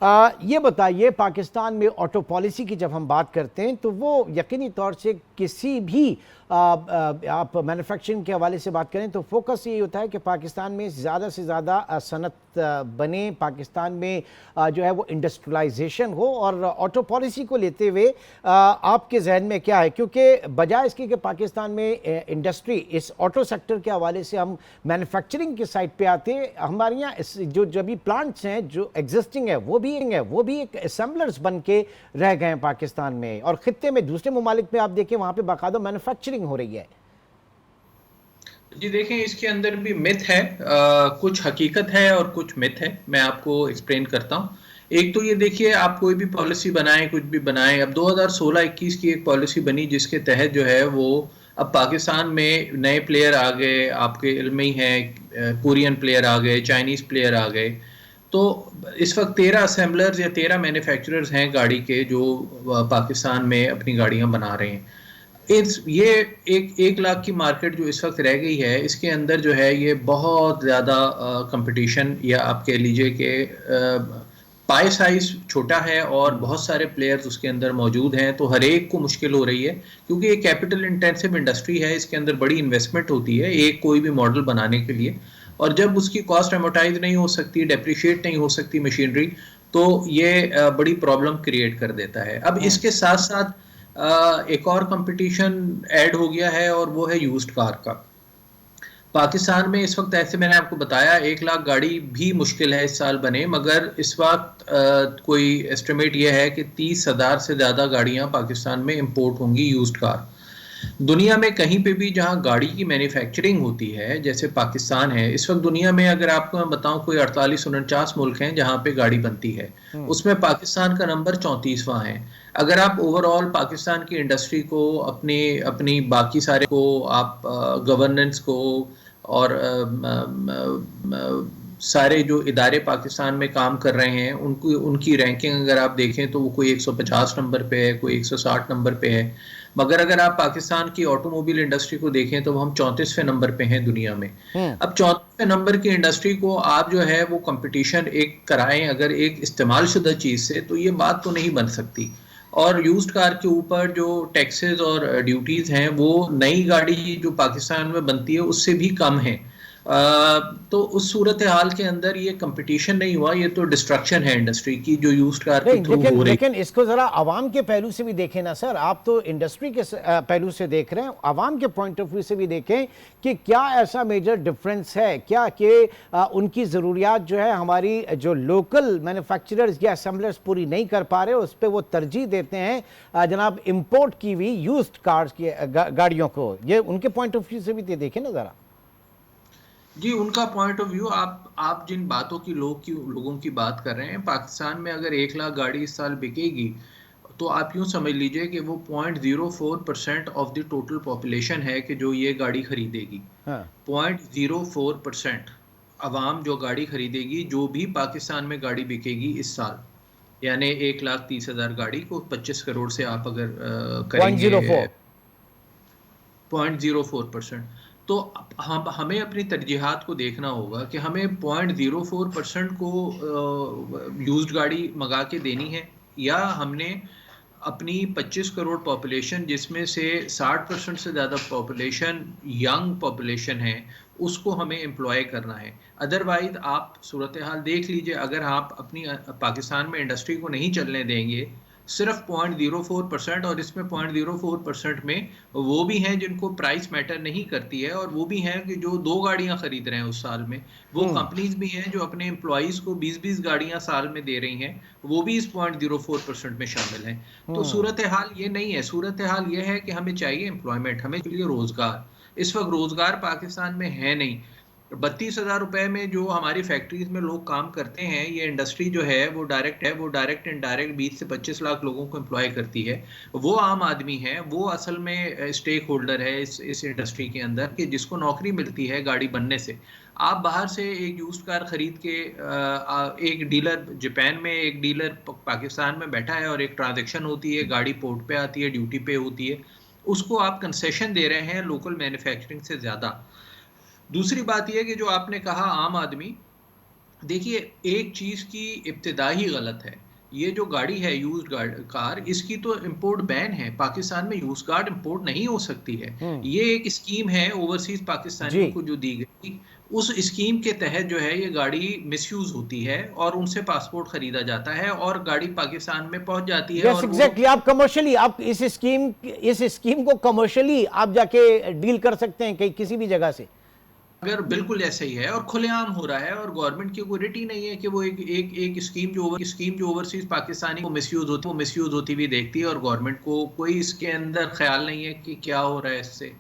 ये बताइए, पाकिस्तान में ऑटो पॉलिसी की जब हम बात करते हैं तो वो यकीनी तौर से किसी भी आप मैन्युफैक्चरिंग के हवाले से बात करें तो फोकस ये होता है कि पाकिस्तान में ज़्यादा से ज़्यादा सनत बने, पाकिस्तान में जो है वो इंडस्ट्रियलाइजेशन हो। और ऑटो पॉलिसी को लेते हुए आपके जहन में क्या है? क्योंकि बजाय इसके कि पाकिस्तान में इंडस्ट्री इस ऑटो सेक्टर के हवाले से हम मैन्युफैक्चरिंग की साइड पे आते, हमारे यहाँ जो जो भी प्लांट्स हैं जो एग्जिस्टिंग है वो भी एक असेंबलर्स बन के रह गए हैं पाकिस्तान में। और खित्ते में दूसरे ममालिक में आप देखें वहाँ पे बाकायदा मैन्युफैक्चरिंग हो रही है। जी देखें, इसके अंदर भी मिथ है, कुछ हकीकत है और कुछ मिथ है। मैं आपको एक्सप्लेन करता हूँ। एक तो ये देखिए, आप कोई भी पॉलिसी बनाएं, कुछ भी बनाएं, अब 2016-21 की एक पॉलिसी बनी जिसके तहत जो है वो अब पाकिस्तान में नए प्लेयर आ गए, आपके इल्म में ही हैं, कोरियन प्लेयर आ गए, चाइनीज प्लेयर आ गए। तो इस वक्त 13 असेंबलर्स या 13 मैन्युफैक्चरर्स हैं गाड़ी के जो पाकिस्तान में अपनी गाड़ियां बना रहे हैं। ये एक लाख की मार्केट जो इस वक्त रह गई है, इसके अंदर जो है ये बहुत ज़्यादा कंपटीशन, या आप कह लीजिए कि पाई साइज छोटा है और बहुत सारे प्लेयर्स उसके अंदर मौजूद हैं। तो हर एक को मुश्किल हो रही है, क्योंकि ये कैपिटल इंटेंसिव इंडस्ट्री है, इसके अंदर बड़ी इन्वेस्टमेंट होती है एक कोई भी मॉडल बनाने के लिए। और जब उसकी कॉस्ट एमोटाइज नहीं हो सकती, डेप्रिशिएट नहीं हो सकती मशीनरी, तो ये बड़ी प्रॉब्लम क्रिएट कर देता है। अब इसके साथ साथ एक और कंपटीशन ऐड हो गया है, और वो है यूज्ड कार का। पाकिस्तान में इस वक्त, ऐसे मैंने आपको बताया, 1 लाख गाड़ी भी मुश्किल है इस साल बने, मगर इस वक्त कोई एस्टिमेट ये है कि 30,000 से ज़्यादा गाड़ियां पाकिस्तान में इंपोर्ट होंगी यूज्ड कार। दुनिया में कहीं पे भी जहां गाड़ी की मैन्युफैक्चरिंग होती है, जैसे पाकिस्तान है, इस वक्त दुनिया में अगर आपको मैं बताऊं कोई 48-49 मुल्क हैं जहां पे गाड़ी बनती है, उसमें पाकिस्तान का नंबर 34वां है। अगर आप ओवरऑल पाकिस्तान की इंडस्ट्री को, अपनी अपनी बाकी सारे को, आप गवर्नेंस को और सारे जो इदारे पाकिस्तान में काम कर रहे हैं उनको, उनकी रैंकिंग अगर आप देखें तो वो कोई 150 नंबर पे है, कोई 160 नंबर पे है। मगर अगर आप पाकिस्तान की ऑटोमोबाइल इंडस्ट्री को देखें तो वो हम 34वें नंबर पे हैं दुनिया में। अब 34वें नंबर की इंडस्ट्री को आप जो है वो कंपटीशन एक कराएं अगर एक इस्तेमाल शुदा चीज़ से, तो ये बात तो नहीं बन सकती। और यूज्ड कार के ऊपर जो टैक्सेस और ड्यूटीज हैं वो नई गाड़ी जो पाकिस्तान में बनती है उससे भी कम है। तो उस सूरत हाल के अंदर ये कंपटीशन नहीं हुआ, ये तो डिस्ट्रक्शन है इंडस्ट्री की जो यूज्ड कार के नहीं, थ्रू लेकिन हो रही। लेकिन इसको जरा आवाम के पहलू से भी देखें ना सर। आप तो इंडस्ट्री के पहलू से देख रहे हैं, आवाम के पॉइंट ऑफ व्यू से भी देखें कि क्या ऐसा मेजर डिफरेंस है क्या कि उनकी ज़रूरियात जो है हमारी जो लोकल मैन्युफैक्चरर्स या असेंबलर्स पूरी नहीं कर पा रहे, उस पर वो तरजीह देते हैं जनाब इंपोर्ट की हुई यूज्ड कार्स की गाड़ियों को। ये उनके पॉइंट ऑफ व्यू से भी देखें ना ज़रा। जी, उनका पॉइंट ऑफ व्यू, आप जिन बातों की लोगों की बात कर रहे हैं, पाकिस्तान में अगर 1 लाख गाड़ी इस साल बिकेगी, तो आप यूं समझ लीजिए कि वो 0.04% ऑफ द टोटल पॉपुलेशन है कि जो ये गाड़ी खरीदेगी। हाँ। 0.04% अवाम जो गाड़ी खरीदेगी, जो भी पाकिस्तान में गाड़ी बिकेगी इस साल, यानी 1,30,000 गाड़ी को 25 करोड़ से आप अगर करेंगे 0.04। 0.04%, तो हम हमें अपनी तरजीहात को देखना होगा कि हमें 0.04% को यूज्ड गाड़ी मंगा के देनी है, या हमने अपनी 25 करोड़ पॉपुलेशन, जिसमें से 60% से ज़्यादा पॉपुलेशन यंग पॉपुलेशन है, उसको हमें एम्प्लॉय करना है। अदरवाइज आप सूरत हाल देख लीजिए, अगर आप अपनी पाकिस्तान में इंडस्ट्री को नहीं चलने देंगे, सिर्फ 0.04%, और इसमें 0.04% में वो भी हैं जिनको प्राइस मैटर नहीं करती है, और वो भी हैं कि जो 2 गाड़ियां खरीद रहे हैं उस साल में। वो कंपनीज भी हैं जो अपने एम्प्लॉइज को 20-20 गाड़ियां साल में दे रही हैं, वो भी इस 0.04% में शामिल हैं। तो सूरत हाल ये नहीं है, सूरत हाल ये है कि हमें चाहिए एम्प्लॉयमेंट, हमें चाहिए रोजगार। इस वक्त रोजगार पाकिस्तान में है नहीं। 32,000 रुपए में जो हमारी फैक्ट्रीज में लोग काम करते हैं, ये इंडस्ट्री जो है वो डायरेक्ट इनडायरेक्ट 20 से 25 लाख लोगों को एम्प्लॉय करती है। वो आम आदमी है, वो असल में स्टेक होल्डर है इस इंडस्ट्री के अंदर, कि जिसको नौकरी मिलती है गाड़ी बनने से। आप बाहर से एक यूज्ड कार खरीद के, एक डीलर जापान में, एक डीलर पाकिस्तान में बैठा है और एक ट्रांजेक्शन होती है, गाड़ी पोर्ट पे आती है, ड्यूटी पे होती है, उसको आप कंसेशन दे रहे हैं लोकल मैन्युफैक्चरिंग से ज़्यादा। दूसरी बात यह कि जो आपने कहा आम आदमी, देखिए, एक चीज की इब्तिदा ही गलत है। ये जो गाड़ी है यूज्ड कार, इसकी तो इंपोर्ट बैन है। पाकिस्तान में यूज्ड कार इंपोर्ट नहीं हो सकती है। हम्म। ये एक स्कीम है ओवरसीज जी। पाकिस्तानियों को जो दी गई, उस स्कीम के तहत जो है ये गाड़ी मिसयूज होती है और उनसे पासपोर्ट खरीदा जाता है और गाड़ी पाकिस्तान में पहुंच जाती है यस और वो एग्जैक्टली, आप कमर्शियली आप इस स्कीम को कमर्शियली आप जाके डील कर सकते हैं कहीं किसी भी जगह से। अगर बिल्कुल ऐसा ही है और खुलेआम हो रहा है और गवर्नमेंट की कोई रिट ही नहीं है कि वो एक स्कीम जो ओवरसीज पाकिस्तानी को मिसयूज होती हुई देखती है और गवर्नमेंट को कोई इसके अंदर ख्याल नहीं है कि क्या हो रहा है इससे।